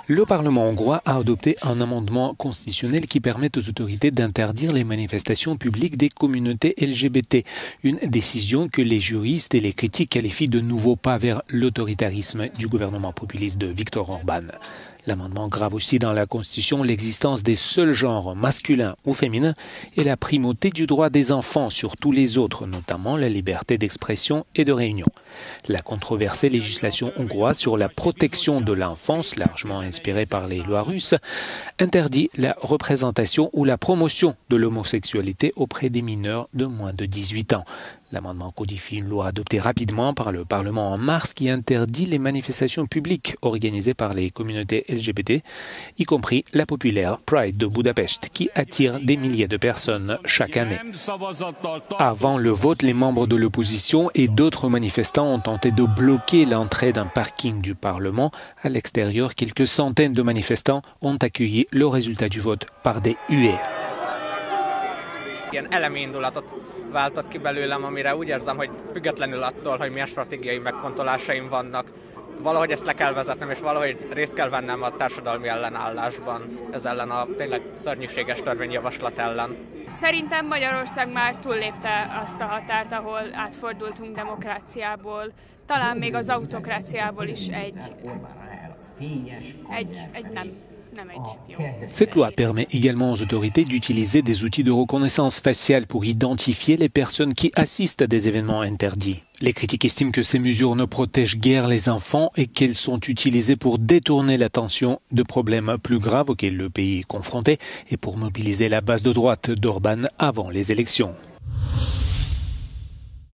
Le Parlement hongrois a adopté un amendement constitutionnel qui permet aux autorités d'interdire les manifestations publiques des communautés LGBT. Une décision que les juristes et les critiques qualifient de nouveau pas vers l'autoritarisme du gouvernement populiste de Viktor Orban. L'amendement grave aussi dans la Constitution l'existence des seuls genres masculins ou féminins et la primauté du droit des enfants sur tous les autres, notamment la liberté d'expression et de réunion. La controversée législation hongroise sur la protection de l'enfance, largement inspirée par les lois russes, interdit la représentation ou la promotion de l'homosexualité auprès des mineurs de moins de 18 ans. L'amendement codifie une loi adoptée rapidement par le Parlement en mars qui interdit les manifestations publiques organisées par les communautés LGBT, y compris la populaire Pride de Budapest, qui attire des milliers de personnes chaque année. Avant le vote, les membres de l'opposition et d'autres manifestants ont tenté de bloquer l'entrée d'un parking du Parlement. À l'extérieur, quelques centaines de manifestants ont accueilli le résultat du vote par des huées. Ilyen elemi indulatot váltott ki belőlem, amire úgy érzem, hogy függetlenül attól, hogy milyen stratégiai megfontolásaim vannak, valahogy ezt le kell vezetnem, és valahogy részt kell vennem a társadalmi ellenállásban, ez ellen a tényleg szörnyűséges törvényjavaslat ellen. Szerintem Magyarország már túllépte azt a határt, ahol átfordultunk demokráciából, talán még az autokráciából is nem. Cette loi permet également aux autorités d'utiliser des outils de reconnaissance faciale pour identifier les personnes qui assistent à des événements interdits. Les critiques estiment que ces mesures ne protègent guère les enfants et qu'elles sont utilisées pour détourner l'attention de problèmes plus graves auxquels le pays est confronté et pour mobiliser la base de droite d'Orban avant les élections.